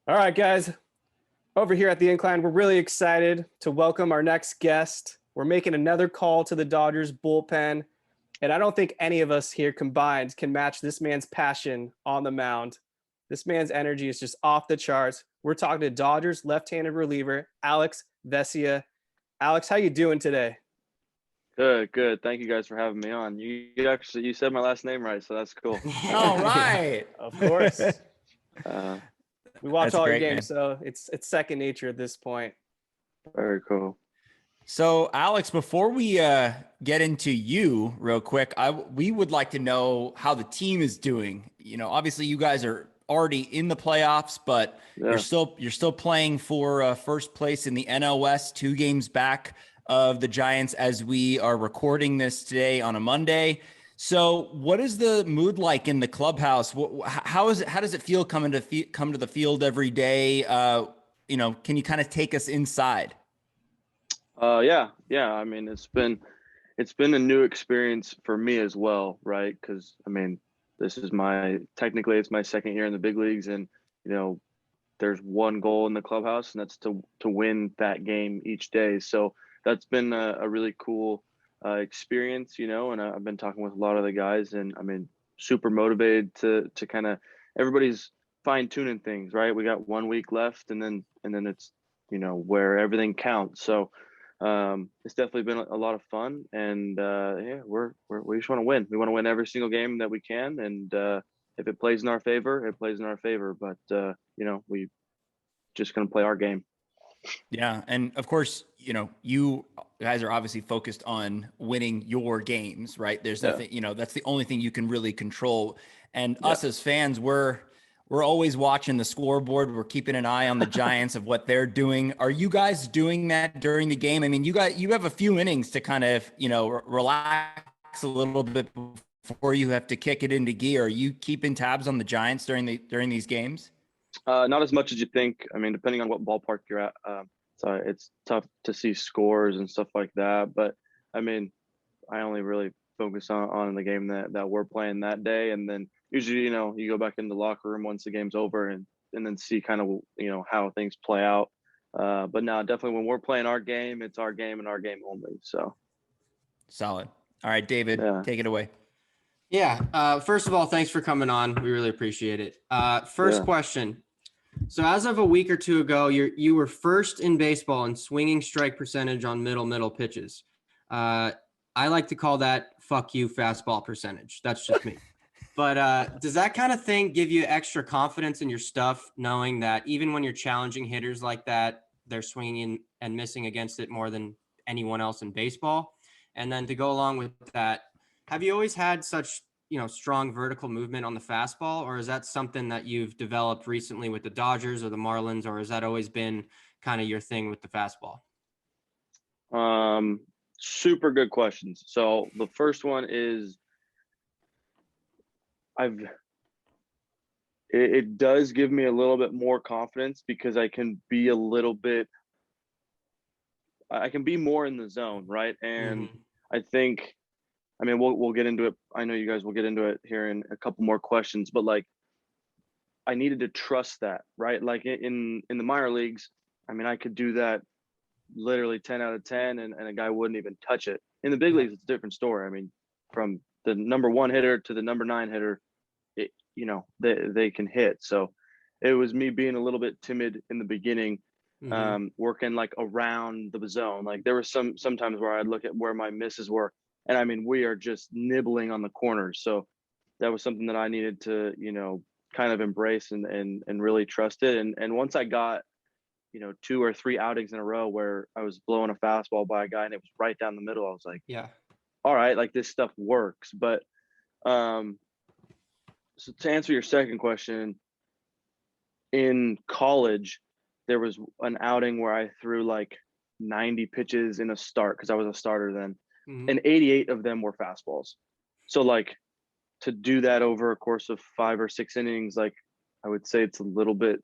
All right, guys. Over here at the Incline, we're really excited to welcome our next guest. We're making another call to the Dodgers bullpen, and I don't think any of us here combined can match this man's passion on the mound. This man's energy is just off the charts. We're talking to Dodgers left-handed reliever Alex Vesia. Alex, how you doing today? Good, good. Thank you guys for having me on. You said my last name right, so that's cool. All right. Of course. Uh, We watch That's all your great, games, man. so it's second nature at this point. Very cool. So, Alex, before we get into you real quick, we would like to know how the team is doing. Obviously, you guys are already in the playoffs, but Yeah. you're still playing for first place in the NL West, 2 games back of the Giants as we are recording this today on a Monday. So, what is the mood like in the clubhouse? How is it? How does it feel come to the field every day? Can you kind of take us inside? Yeah. I mean, it's been a new experience for me as well, right? Because I mean, this is technically it's my second year in the big leagues, and you know, there's one goal in the clubhouse, and that's to win that game each day. So that's been a really cool experience, and I've been talking with a lot of the guys, and I mean, super motivated to kind of everybody's fine tuning things, right? We got 1 week left, and then it's where everything counts. So it's definitely been a lot of fun, and yeah, we just want to win. We want to win every single game that we can, and if it plays in our favor, it plays in our favor. But we just gonna play our game. Yeah. And of course, you guys are obviously focused on winning your games, right? There's Yeah, nothing, that's the only thing you can really control. And yeah. us as fans, we're always watching the scoreboard. We're keeping an eye on the Giants of what they're doing. Are you guys doing that during the game? I mean, you have a few innings to kind of, relax a little bit before you have to kick it into gear. Are you keeping tabs on the Giants during these games? Not as much as you think. I mean, depending on what ballpark you're at, so it's tough to see scores and stuff like that. But I mean, I only really focus on the game that we're playing that day, and then usually, you go back in the locker room once the game's over, and then see kind of how things play out. But now, definitely when we're playing our game, it's our game and our game only. So Solid. All right, David, yeah, take it away. Yeah. First of all, thanks for coming on. We really appreciate it. First yeah. question. So as of a week or two ago, you were first in baseball in swinging strike percentage on middle pitches. I like to call that "fuck you" fastball percentage. That's just me. But does that kind of thing give you extra confidence in your stuff, knowing that even when you're challenging hitters like that, they're swinging in and missing against it more than anyone else in baseball? And then to go along with that, have you always had such strong vertical movement on the fastball, or is that something that you've developed recently with the Dodgers or the Marlins, or has that always been kind of your thing with the fastball? Super good questions. So the first one is I've it does give me a little bit more confidence because I can be more in the zone, right? And Mm-hmm. I think, I mean, we'll get into it. I know you guys will get into it here in a couple more questions, but like I needed to trust that, right? Like in the minor leagues, I mean, I could do that literally 10 out of 10, and a guy wouldn't even touch it. In the big Yeah. leagues, it's a different story. I mean, from the number one hitter to the number nine hitter, they can hit. So it was me being a little bit timid in the beginning, Mm-hmm. working like around the zone. Like there was sometimes where I'd look at where my misses were, and I mean, we are just nibbling on the corners. So that was something that I needed to, kind of embrace and really trust it. And once I got, 2 or 3 outings in a row where I was blowing a fastball by a guy and it was right down the middle, I was like, Yeah. all right, like this stuff works. But um, so to answer your second question, in college, there was an outing where I threw like 90 pitches in a start because I was a starter then, Mm-hmm. and 88 of them were fastballs. So like to do that over a course of 5 or 6 innings, like I would say it's a little bit,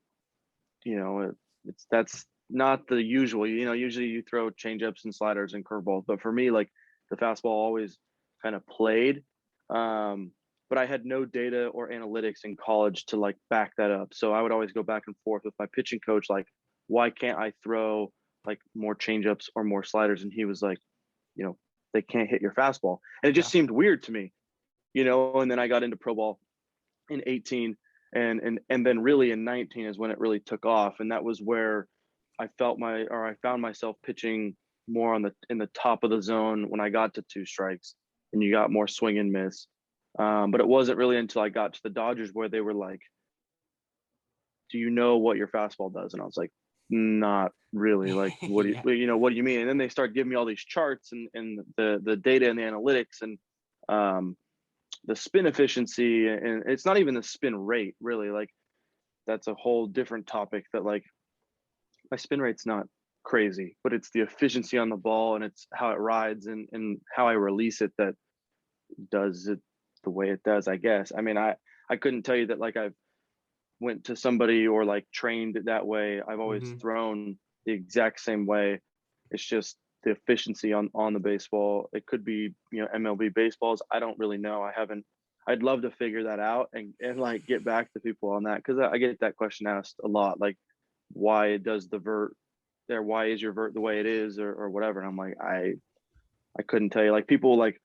it's that's not the usual. Usually you throw changeups and sliders and curveballs, but for me, like the fastball always kind of played. Um, but I had no data or analytics in college to like back that up. So I would always go back and forth with my pitching coach, like, why can't I throw like more changeups or more sliders? And he was like, you know, they can't hit your fastball. And it just seemed weird to me, you know, and then I got into pro ball in 18 and then really in 19 is when it really took off. And that was where I found myself pitching more in the top of the zone when I got to 2 strikes and you got more swing and miss. But it wasn't really until I got to the Dodgers where they were like, do you know what your fastball does? And I was like, not really. Like, what do you, you know, what do you mean? And then they start giving me all these charts and the data and the analytics and the spin efficiency. And it's not even the spin rate, really. Like, that's a whole different topic that, like, my spin rate's not crazy, but it's the efficiency on the ball and it's how it rides and how I release it that does it the way it does, I guess. I mean, I couldn't tell you that like I've went to somebody or like trained it that way. I've always thrown the exact same way. It's just the efficiency on the baseball. It could be, you know, MLB baseballs. I don't really know. I'd love to figure that out and like get back to people on that, because I get that question asked a lot, like, why does the vert there? Why is your vert the way it is, or whatever? And I'm like, I couldn't tell you. Like, people like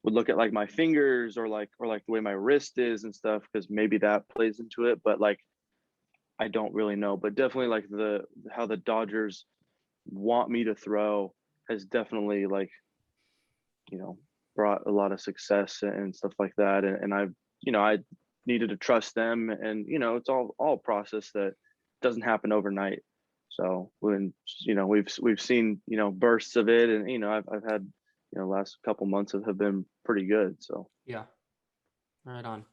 would look at like my fingers or like the way my wrist is and stuff, because maybe that plays into it. But like, I don't really know. But definitely like how the Dodgers want me to throw has definitely, like, you know, brought a lot of success and stuff like that. And I've, you know, I needed to trust them, and, you know, it's all a process that doesn't happen overnight. So when, you know, we've seen, you know, bursts of it, and, you know, I've had, you know, last couple months have been pretty good. So yeah, right on.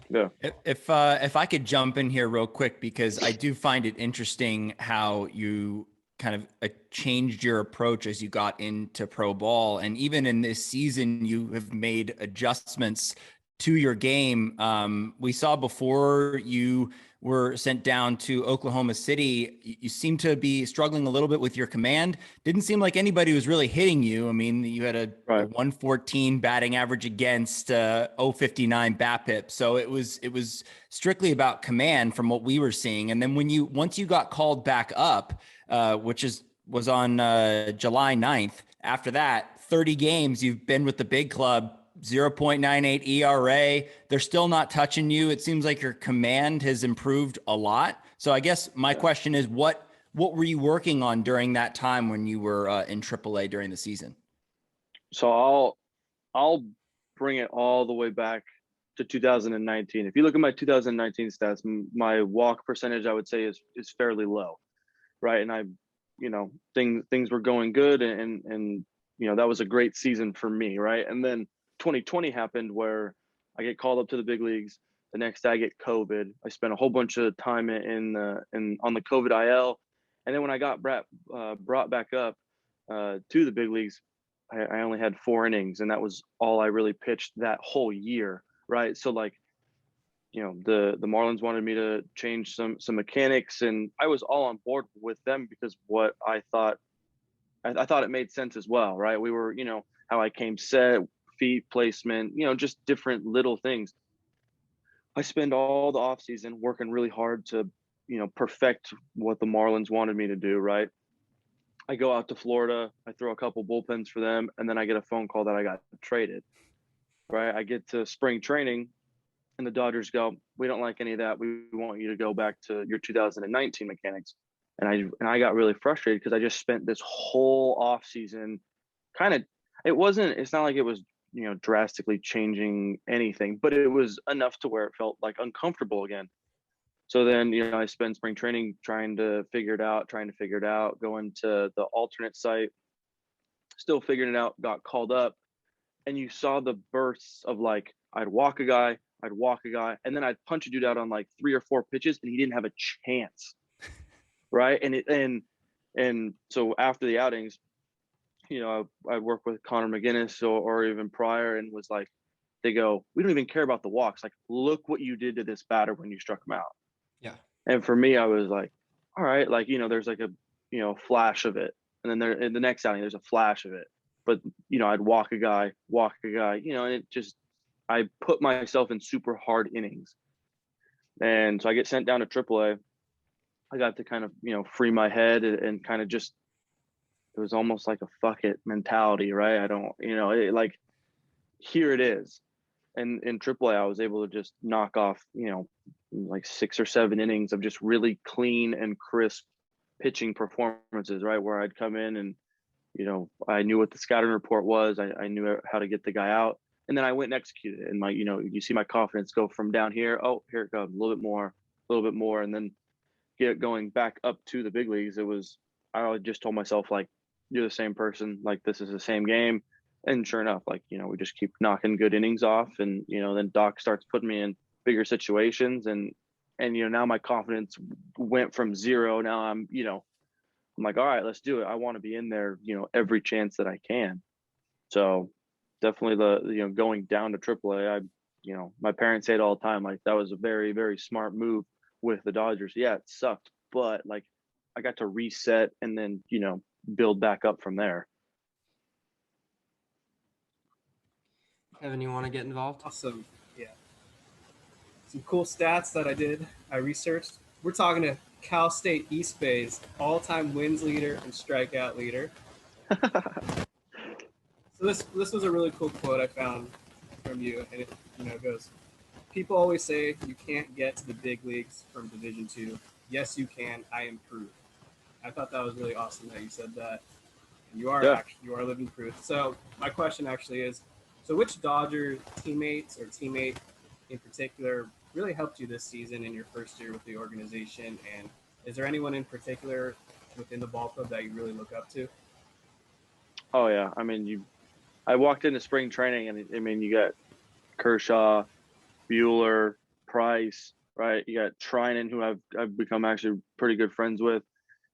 yeah. If I could jump in here real quick, because I do find it interesting how you kind of changed your approach as you got into pro ball, and even in this season, you have made adjustments to your game. We saw before you were sent down to Oklahoma City, you seem to be struggling a little bit with your command. Didn't seem like anybody was really hitting you. I mean, you had a 114 batting average against 059 BABIP. So it was strictly about command from what we were seeing. And then once you got called back up, which was on July 9th, after that, 30 games you've been with the big club, 0.98 ERA. They're still not touching you. It seems like your command has improved a lot. So I guess my question is, what were you working on during that time when you were in AAA during the season? So I'll bring it all the way back to 2019. If you look at my 2019 stats, my walk percentage, I would say, is fairly low, right? And I, you know, things were going good, and you know, that was a great season for me, right? And then 2020 happened, where I get called up to the big leagues. The next day I get COVID. I spent a whole bunch of time on the COVID IL, and then when I got brought back up to the big leagues, I only had 4 innings, and that was all I really pitched that whole year, right? So like, you know, the Marlins wanted me to change some mechanics, and I was all on board with them, because what I thought it made sense as well, right? We were, you know, how I came set, feet placement, you know, just different little things. I spend all the off season working really hard to, you know, perfect what the Marlins wanted me to do, right? I go out to Florida, I throw a couple bullpens for them, and then I get a phone call that I got traded, right? I get to spring training, and the Dodgers go, we don't like any of that. We want you to go back to your 2019 mechanics. And I got really frustrated, because I just spent this whole off season kind of, it's not like it was, you know, drastically changing anything, but it was enough to where it felt like uncomfortable again. So then, you know, I spend spring training trying to figure it out, going to the alternate site, still figuring it out, got called up. And you saw the bursts of, like, I'd walk a guy, and then I'd punch a dude out on like 3 or 4 pitches, and he didn't have a chance. Right. And so after the outings, you know, I work with Connor McGinnis or even prior, and was like, they go, we don't even care about the walks. Like, look what you did to this batter when you struck him out. Yeah. And for me, I was like, all right, like, you know, there's like a, you know, flash of it. And then there in the next outing, there's a flash of it. But, you know, I'd walk a guy, you know, and it just, I put myself in super hard innings. And so I get sent down to AAA. I got to kind of, free my head and kind of just, it was almost like a fuck it mentality, right? I don't, like, here it is. And in AAA, I was able to just knock off, like 6 or 7 innings of just really clean and crisp pitching performances, right? Where I'd come in and, I knew what the scouting report was. I knew how to get the guy out. And then I went and executed it. And you see my confidence go from down here. Oh, here it goes. A little bit more. And then going back up to the big leagues. I just told myself, like, you're the same person. Like, this is the same game. And sure enough, like, we just keep knocking good innings off. And, then Doc starts putting me in bigger situations. And now my confidence went from 0. Now I'm like, all right, let's do it. I want to be in there, every chance that I can. So definitely going down to AAA, my parents say it all the time, like, that was a very, very smart move with the Dodgers. Yeah, it sucked, but like, I got to reset and then, build back up from there. Evan, you want to get involved? Awesome. Yeah. Some cool stats that I researched. We're talking to Cal State East Bay's all-time wins leader and strikeout leader. So this was a really cool quote I found from you, and it goes, "People always say you can't get to the big leagues from Division II. Yes, you can. I am proof." I thought that was really awesome that you said that. And you are living proof. So my question actually is, so which Dodger teammates or teammate in particular really helped you this season in your first year with the organization? And is there anyone in particular within the ball club that you really look up to? Oh yeah. I mean, I walked into spring training and you got Kershaw, Bueller, Price, right? You got Trinan, who I've become actually pretty good friends with,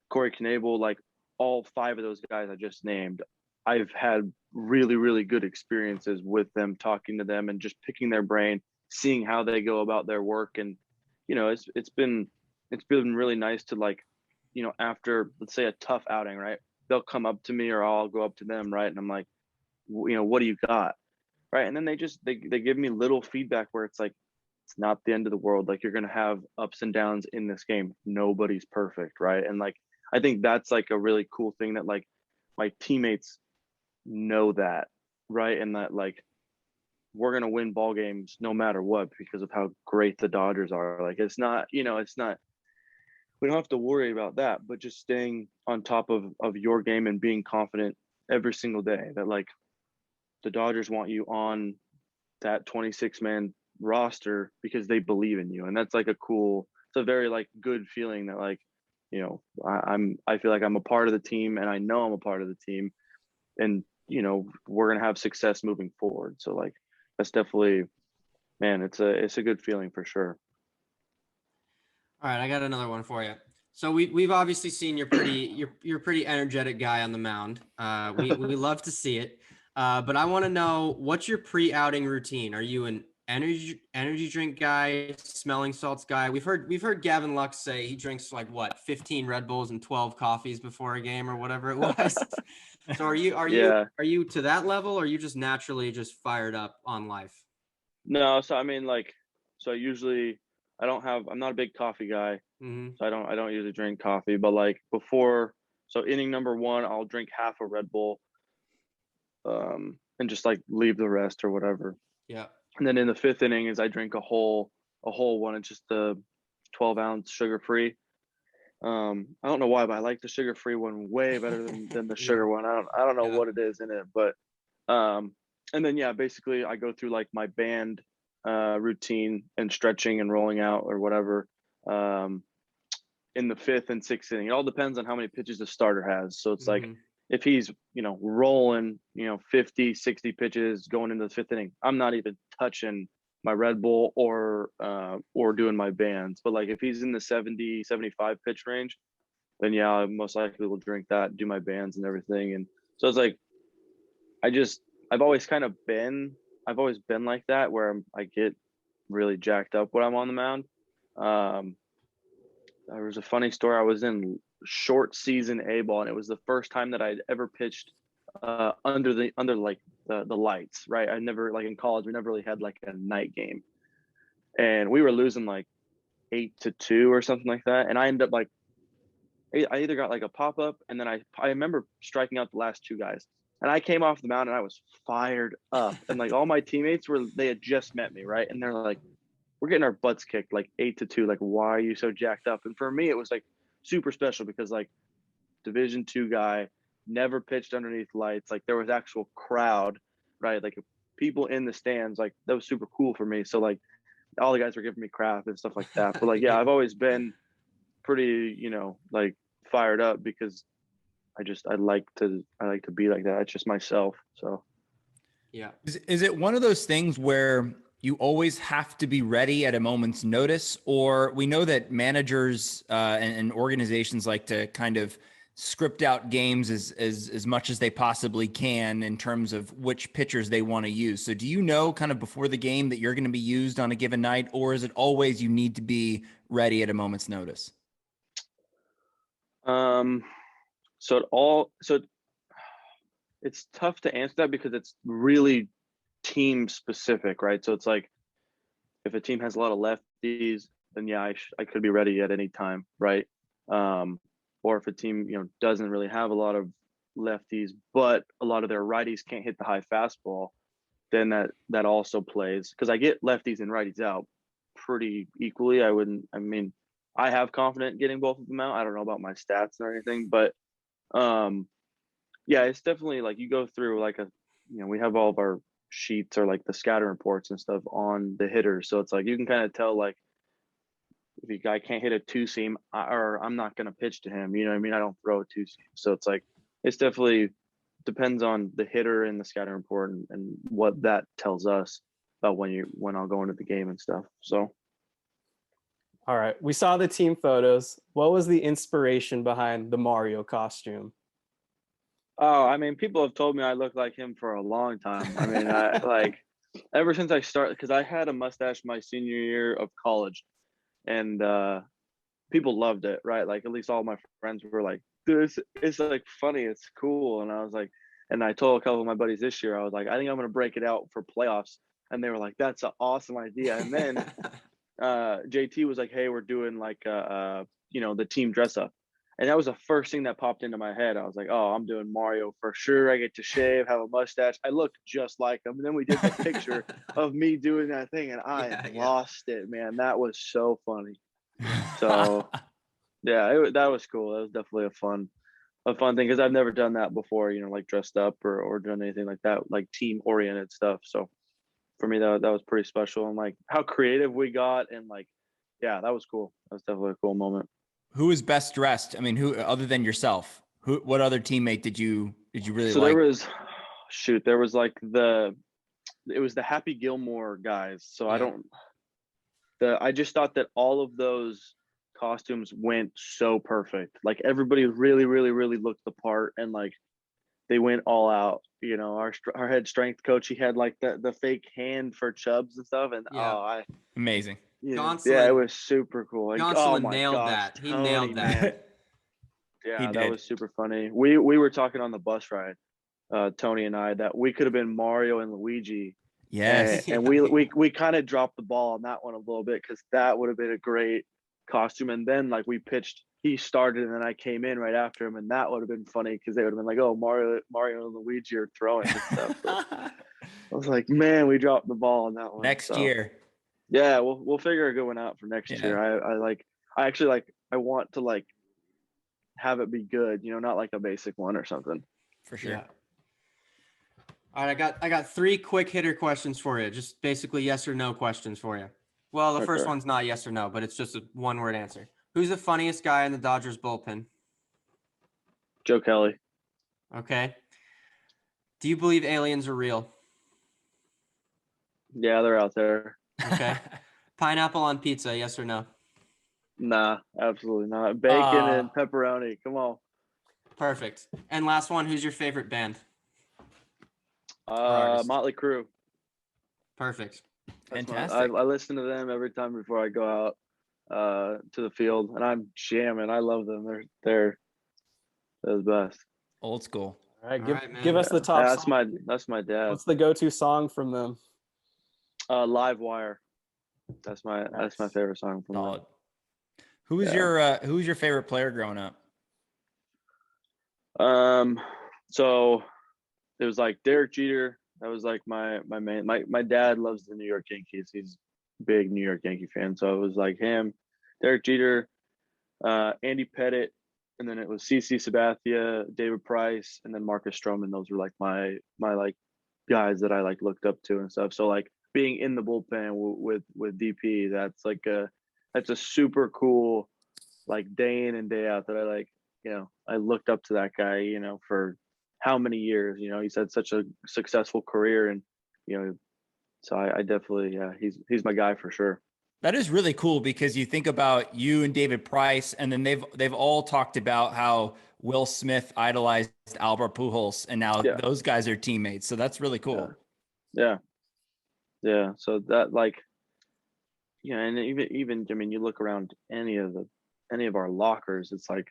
Corey Knebel, like all 5 of those guys I just named. I've had really, really good experiences with them, talking to them and just picking their brain, seeing how they go about their work. And, it's been really nice to, like, after, let's say, a tough outing, right? They'll come up to me or I'll go up to them, right? And I'm like, what do you got? Right. And then they give me little feedback where it's like, it's not the end of the world. Like, you're going to have ups and downs in this game. Nobody's perfect. Right. And like, I think that's like a really cool thing that, like, my teammates know that, right? And that, like, we're going to win ball games no matter what because of how great the Dodgers are. Like, it's not, we don't have to worry about that, but just staying on top of your game and being confident every single day that, like, the Dodgers want you on that 26-man roster because they believe in you. And that's like it's a very, like, good feeling that, like, I feel like I'm a part of the team and I know I'm a part of the team, and, we're going to have success moving forward. So, like, that's definitely, man, it's a good feeling for sure. All right, I got another one for you. So we've obviously seen you're pretty energetic guy on the mound. We love to see it. But I want to know, what's your pre-outing routine? Are you an energy drink guy, smelling salts guy? We've heard Gavin Lux say he drinks, like, what, 15 Red Bulls and 12 coffees before a game or whatever it was. So are you to that level, or are you just naturally just fired up on life? No, so I mean, like, so usually I'm not a big coffee guy. Mm-hmm. So I don't usually drink coffee, but, like, so inning number 1, I'll drink half a Red Bull, and just, like, leave the rest or whatever. Yeah. And then in the 5th inning is I drink a whole one. It's just the 12-ounce sugar-free. I don't know why, but I like the sugar-free one way better than the sugar one. I don't know what it is in it, but and then, yeah, basically I go through, like, my band routine and stretching and rolling out or whatever in the 5th and 6th inning. It all depends on how many pitches the starter has. So it's like, if he's, rolling, 50, 60 pitches going into the 5th inning, I'm not even touching my Red Bull or doing my bands. But, like, if he's in the 70, 75 pitch range, then yeah, I most likely will drink that, do my bands and everything. And so it's like, I've always been like that, where I get really jacked up when I'm on the mound. There was a funny story. I was in short season A ball, and it was the first time that I'd ever pitched under like the lights, right? I never, like in college, we never really had like a night game, and we were losing like 8-2 or something like that. And I ended up like, I either got like a pop up, and then I remember striking out the last two guys, and I came off the mound and I was fired up, and like all my teammates they had just met me, right? And they're like, we're getting our butts kicked like 8-2. Like, why are you so jacked up? And for me, it was like super special because like Division II guy, never pitched underneath lights. Like there was actual crowd, right? Like people in the stands. Like that was super cool for me. So like all the guys were giving me crap and stuff like that. But like, yeah, I've always been pretty, like fired up because I like to be like that. It's just myself. So Yeah. Is it one of those things where you always have to be ready at a moment's notice, or we know that managers and organizations like to kind of script out games as much as they possibly can in terms of which pitchers they want to use. So do you know kind of before the game that you're going to be used on a given night, or is it always you need to be ready at a moment's notice? It's tough to answer that because it's really team specific, right? So it's like if a team has a lot of lefties, then yeah, I could be ready at any time, right? Or if a team doesn't really have a lot of lefties, but a lot of their righties can't hit the high fastball, then that also plays, because I get lefties and righties out pretty equally. I have confident getting both of them out. I don't know about my stats or anything, but yeah, it's definitely like you go through like we have all of our sheets or like the scatter reports and stuff on the hitters. So it's like you can kind of tell like if a guy can't hit a two seam, or I'm not going to pitch to him. You know what I mean? I don't throw a two seam. So it's like it's definitely depends on the hitter and the scouting report and what that tells us about when I'll go into the game and stuff. So. All right. We saw the team photos. What was the inspiration behind the Mario costume? Oh, I mean, people have told me I look like him for a long time. I mean, I like ever since I started, because I had a mustache my senior year of college, and people loved it, right? Like at least all my friends were like, "Dude, it's like funny, it's cool." And I was like, and I told a couple of my buddies this year, I was like, "I think I'm gonna break it out for playoffs," and they were like, "That's an awesome idea." And then JT was like, "Hey, we're doing like the team dress up." And that was the first thing that popped into my head. I was like, "Oh, I'm doing Mario for sure. I get to shave, have a mustache. I look just like him." And then we did the picture of me doing that thing, and I lost it, man. That was so funny. So, yeah, that was cool. That was definitely a fun thing because I've never done that before. Like dressed up or done anything like that, like team oriented stuff. So, for me, that was pretty special, and like how creative we got, and like, yeah, that was cool. That was definitely a cool moment. Who is best dressed? I mean, who other than yourself? What other teammate did you really so like? There was like it was the Happy Gilmore guys. So yeah. I just thought that all of those costumes went so perfect. Like everybody really, really, really looked the part, and like they went all out. Our head strength coach, he had like the fake hand for Chubbs and stuff, and amazing. Yeah, it was super cool. Like, oh my nailed gosh, that. He Tony, nailed that. man. Yeah, that was super funny. We were talking on the bus ride, Tony and I, that we could have been Mario and Luigi. Yes. And we kind of dropped the ball on that one a little bit because that would have been a great costume. And then like we pitched, he started and then I came in right after him, and that would have been funny because they would have been like, "Oh, Mario and Luigi are throwing and stuff." But I was like, man, we dropped the ball on that one. Next year. Yeah, we'll figure a good one out for next year. I want to like have it be good, not like a basic one or something. For sure. Yeah. All right, I got 3 quick hitter questions for you. Just basically yes or no questions for you. Well, the first one's not yes or no, but it's just a one-word answer. Who's the funniest guy in the Dodgers bullpen? Joe Kelly. Okay. Do you believe aliens are real? Yeah, they're out there. Okay. Pineapple on pizza, yes or no? Nah, absolutely not. Bacon and pepperoni. Come on. Perfect. And last one, who's your favorite band? Motley Crue. Perfect. Fantastic. I listen to them every time before I go out to the field, and I'm jamming. I love them. They're the best. Old school. All right, All right, man. give us the Yeah, top that's song. my dad. What's the go-to song from them? Live Wire. That's my favorite song from them. Solid. Who's your favorite player growing up? So it was like Derek Jeter. That was like my main. My dad loves the New York Yankees. He's a big New York Yankee fan. So it was like him, Derek Jeter, Andy Pettit, and then it was CC Sabathia, David Price, and then Marcus Stroman. Those were like my like guys that I like looked up to and stuff. So like being in the bullpen with DP, that's a super cool like day in and day out that I like. I looked up to that guy, for how many years. He's had such a successful career, and so I definitely, he's my guy for sure. That is really cool because you think about you and David Price, and then they've all talked about how Will Smith idolized Albert Pujols, and now those guys are teammates. So that's really cool. Yeah. So that and even I mean, you look around any of our lockers, it's like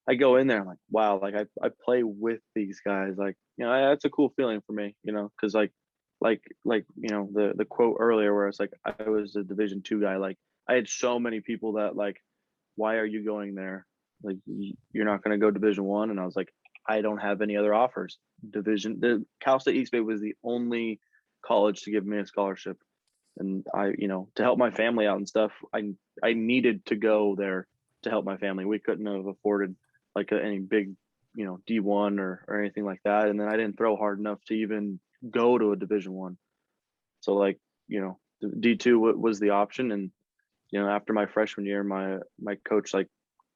I go in there, I'm like, wow, like I play with these guys, like that's a cool feeling for me, because like the quote earlier where it's like I was a Division II guy, like I had so many people that like, why are you going there? Like you're not going to go Division I, and I was like, I don't have any other offers. The Cal State East Bay was the only college to give me a scholarship, and I to help my family out and stuff, I needed to go there to help my family. We couldn't have afforded like any big D1 or anything like that, and then I didn't throw hard enough to even go to a Division I. So like D2 was the option, and after my freshman year, my coach like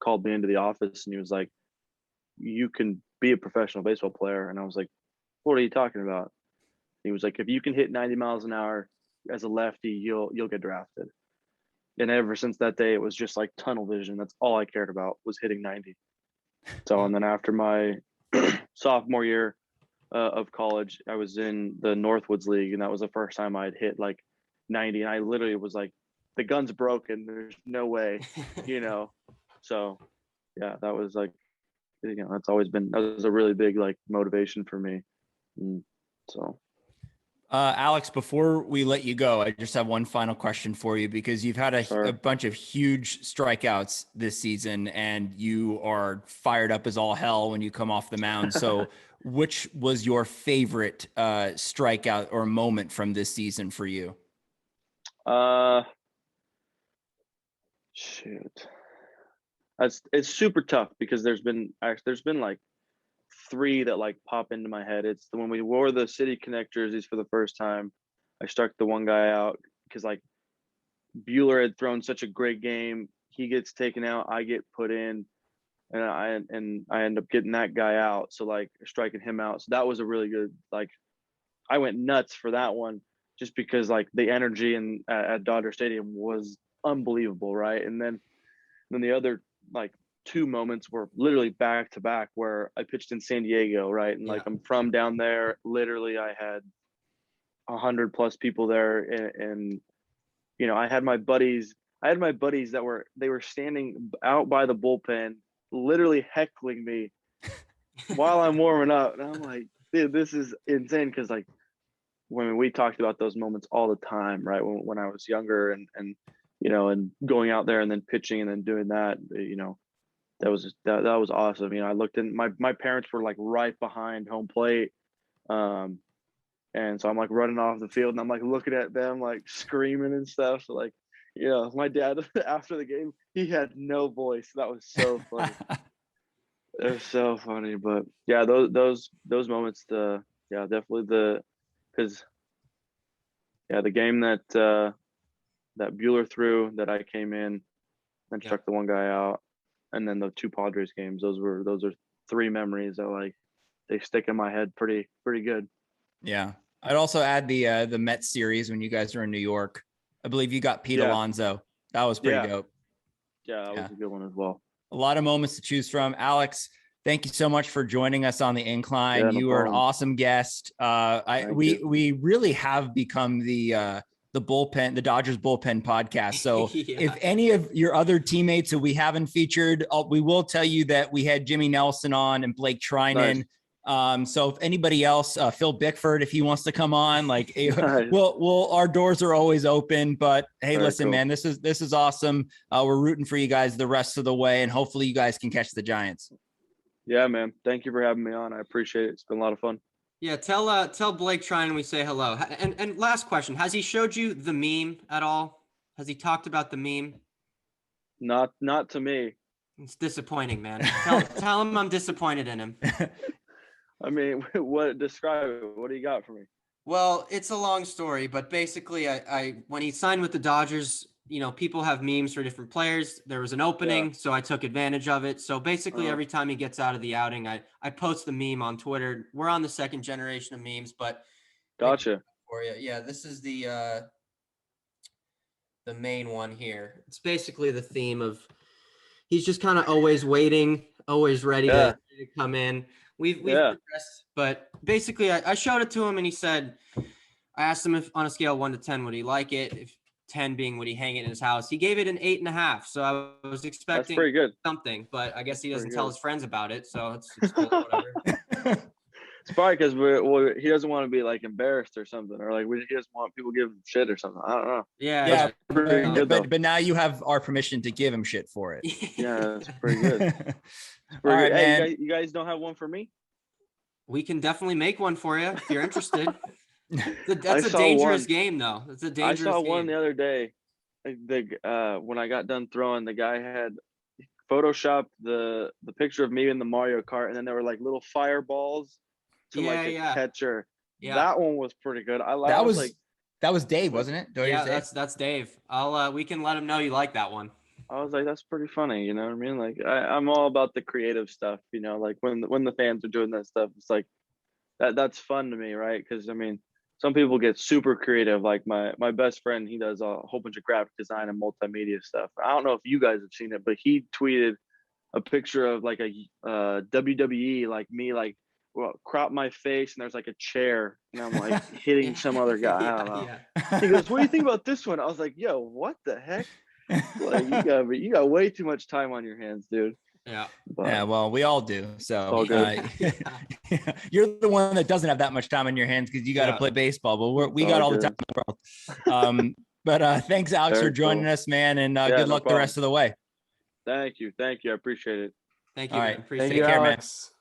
called me into the office and he was like, you can be a professional baseball player. And I was like, what are you talking about? He was like, if you can hit 90 miles an hour as a lefty, you'll get drafted. And ever since that day, it was just like tunnel vision. That's all I cared about, was hitting 90. So, and then after my sophomore year of college, I was in the Northwoods League, and that was the first time I'd hit like 90. And I literally was like, the gun's broken. There's no way, So, yeah, that was like, that was a really big like motivation for me. And so. Alex, before we let you go, I just have one final question for you, because you've had a bunch of huge strikeouts this season, and you are fired up as all hell when you come off the mound. So which was your favorite strikeout or moment from this season for you? Shoot. It's super tough because there's been like three that like pop into my head. It's when we wore the City Connect jerseys for the first time. I struck the one guy out because like Bueller had thrown such a great game. He gets taken out, I get put in, and I end up getting that guy out. So like striking him out. So that was a really good, like I went nuts for that one just because like the energy at Dodger Stadium was unbelievable, right? And then the other like two moments were literally back to back where I pitched in San Diego, right? And like I'm from down there. Literally, I had 100+ people there, and I had my buddies that were standing out by the bullpen, literally heckling me while I'm warming up, and I'm like, dude, this is insane. Because like when we talked about those moments all the time, right? When I was younger, and and going out there and then pitching and then doing that, that was awesome. I looked in, my parents were like right behind home plate. And so I'm like running off the field and I'm like looking at them, like screaming and stuff. So like, my dad after the game, he had no voice. That was so funny. It was so funny. But yeah, those moments, definitely because the game that Bueller threw, that I came in and struck the one guy out, and then the two Padres games, those are three memories that like they stick in my head pretty good. Yeah. I'd also add the Mets series when you guys were in New York. I believe you got Pete Alonso. That was pretty dope. Yeah, that was a good one as well. A lot of moments to choose from. Alex, thank you so much for joining us on the Incline. Yeah, you were an awesome guest. We really have become the bullpen, the Dodgers bullpen podcast. So if any of your other teammates who we haven't featured, we will tell you that we had Jimmy Nelson on and Blake Trinan. Nice. So if anybody else, Phil Bickford, if he wants to come on, like, we'll our doors are always open. But hey, Very listen, cool. man, this is awesome. We're rooting for you guys the rest of the way, and hopefully you guys can catch the Giants. Yeah, man. Thank you for having me on. I appreciate it. It's been a lot of fun. Yeah, tell Blake Trine we say hello. And last question, has he showed you the meme at all? Has he talked about the meme? Not to me. It's disappointing, man. Tell him I'm disappointed in him. I mean, describe it? What do you got for me? Well, it's a long story, but basically, I when he signed with the Dodgers, people have memes for different players. There was an opening, so I took advantage of it. So basically, every time he gets out of the outing, I post the meme on Twitter. We're on the second generation of memes, but Gotcha. for you, yeah, this is the main one here. It's basically the theme of he's just kind of always waiting, always ready to come in. We've progressed, but basically I showed it to him and he said, I asked him if on a scale of 1 to 10, would he like it? If 10 being, would he hang it in his house? He gave it an 8.5. So I was expecting pretty good. something, but I guess he doesn't tell his friends about it. So it's cool, whatever. It's probably because he doesn't want to be like embarrassed or something, or like he doesn't want people to give him shit or something. I don't know. Yeah. But now you have our permission to give him shit for it. Yeah, that's pretty good. All right, hey, man. you guys don't have one for me? We can definitely make one for you if you're interested. That's a dangerous game, though. It's a dangerous game. I saw one the other day. When I got done throwing, the guy had photoshopped the picture of me in the Mario Kart, and then there were like little fireballs to a catcher. Yeah, that one was pretty good. That was Dave, wasn't it? Yeah, that's Dave. We can let him know you like that one. I was like, that's pretty funny. You know what I mean? Like, I'm all about the creative stuff. Like when the fans are doing that stuff, it's like that's fun to me, right? Because I mean, some people get super creative. Like my best friend, he does a whole bunch of graphic design and multimedia stuff. I don't know if you guys have seen it, but he tweeted a picture of like a WWE, like me, like crop my face, and there's like a chair, and I'm like hitting some other guy. I don't know. Yeah. He goes, "What do you think about this one?" I was like, "Yo, what the heck? Like you got way too much time on your hands, dude." Yeah. Yeah, well, we all do. So all good. You're the one that doesn't have that much time on your hands because you got to play baseball, but we got all the time in the world. But thanks, Alex, for joining us, man, and good luck the rest of the way. Thank you. I appreciate it. Thank you. All right. Appreciate Thank you, Take care, Alex. man.